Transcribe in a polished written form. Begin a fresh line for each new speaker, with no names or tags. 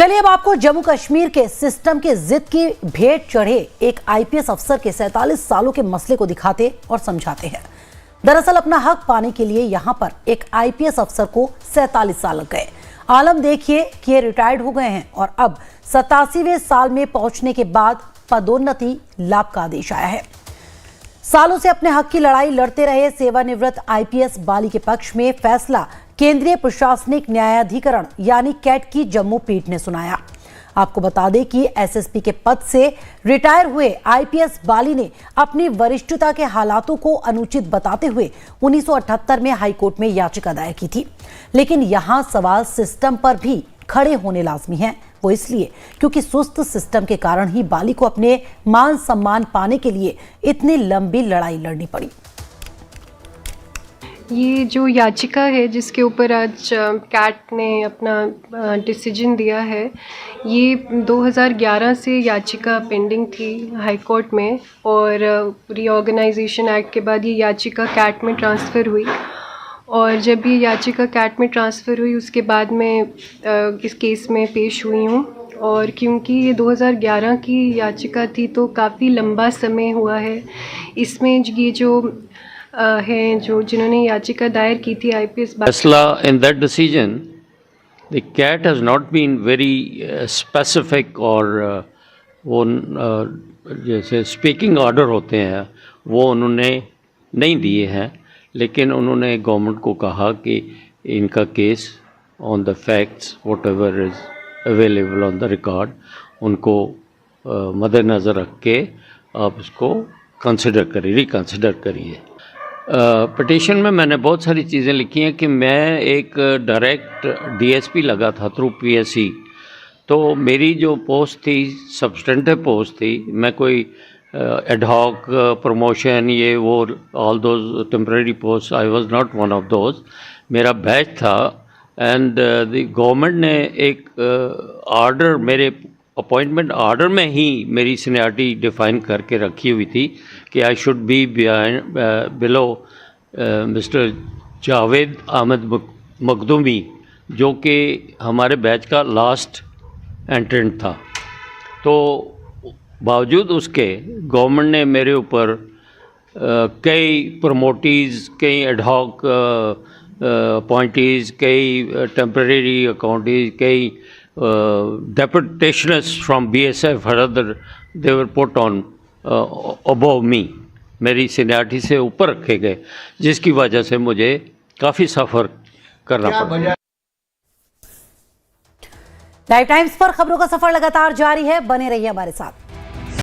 चलिए अब आपको जम्मू कश्मीर के सिस्टम के जिद की भेंट चढ़े एक आईपीएस अफसर के 47 सालों के मसले को दिखाते और समझाते हैं। दरअसल अपना हक पाने के लिए यहां पर एक आईपीएस अफसर को 47 साल लग गए। आलम देखिए कि ये रिटायर्ड हो गए हैं और अब 87वें साल में पहुंचने के बाद पदोन्नति लाभ का आदेश आया है। सालों से अपने हक की लड़ाई लड़ते रहे सेवानिवृत्त आईपीएस बाली के पक्ष में फैसला केंद्रीय प्रशासनिक न्यायाधिकरण यानी कैट की जम्मू पीठ ने सुनाया। आपको बता दें कि एसएसपी के पद से रिटायर हुए आईपीएस बाली ने अपनी वरिष्ठता के हालातों को अनुचित बताते हुए 1978 में हाईकोर्ट में याचिका दायर की थी। लेकिन यहां सवाल सिस्टम पर भी खड़े होने लाजमी हैं। वो इसलिए क्योंकि सुस्त सिस्टम के कारण ही बाली को अपने मान सम्मान पाने के लिए इतनी लंबी लड़ाई लड़नी पड़ी।
ये जो याचिका है जिसके ऊपर आज कैट ने अपना डिसीजन दिया है, ये 2011 से याचिका पेंडिंग थी हाई कोर्ट में और रीऑर्गेनाइजेशन एक्ट के बाद ये याचिका कैट में ट्रांसफ़र हुई। और जब ये याचिका कैट में ट्रांसफ़र हुई उसके बाद मैं इस केस में पेश हुई हूँ। और क्योंकि ये 2011 की याचिका थी तो काफ़ी लंबा समय हुआ है। इसमें ये जो हैं जो जिन्होंने याचिका दायर की थी आईपीएस
फैसला in that decision the CAT has not been very specific और वो जैसे स्पीकिंग ऑर्डर होते हैं वो उन्होंने नहीं दिए हैं, लेकिन उन्होंने गवर्नमेंट को कहा कि इनका case on the facts what ever is available on the record उनको मद्देनज़र रख के आप इसको कंसिडर करिए, रिकंसिडर करिए। पिटीशन में मैंने बहुत सारी चीज़ें लिखी हैं कि मैं एक डायरेक्ट डीएसपी लगा था थ्रू पीएससी, तो मेरी जो पोस्ट थी सब्सटेंटिव पोस्ट थी। मैं कोई एडहॉक प्रमोशन ये वो all those temporary post I was not one of those. मेरा बैच था एंड द गवर्नमेंट ने एक ऑर्डर मेरे अपॉइंटमेंट ऑर्डर में ही मेरी सीनियरिटी डिफ़ाइन करके रखी हुई थी कि I should be below mister Javed Ahmad Makhdoomi, जो कि हमारे बैच का लास्ट एंट्रेंट था। तो बावजूद उसके गवर्नमेंट ने मेरे ऊपर कई प्रमोटीज़, कई एडहॉक अपॉइंटीज़, कई टेम्परेरी अकाउंटीज़, कई deputations from BSF or other they were put on above me, मेरी सीनियरिटी से ऊपर रखे गए, जिसकी वजह से मुझे काफ़ी सफ़र करना पड़ा।
लाइव टाइम्स पर खबरों का सफर लगातार जारी है, बने रहिए हमारे साथ।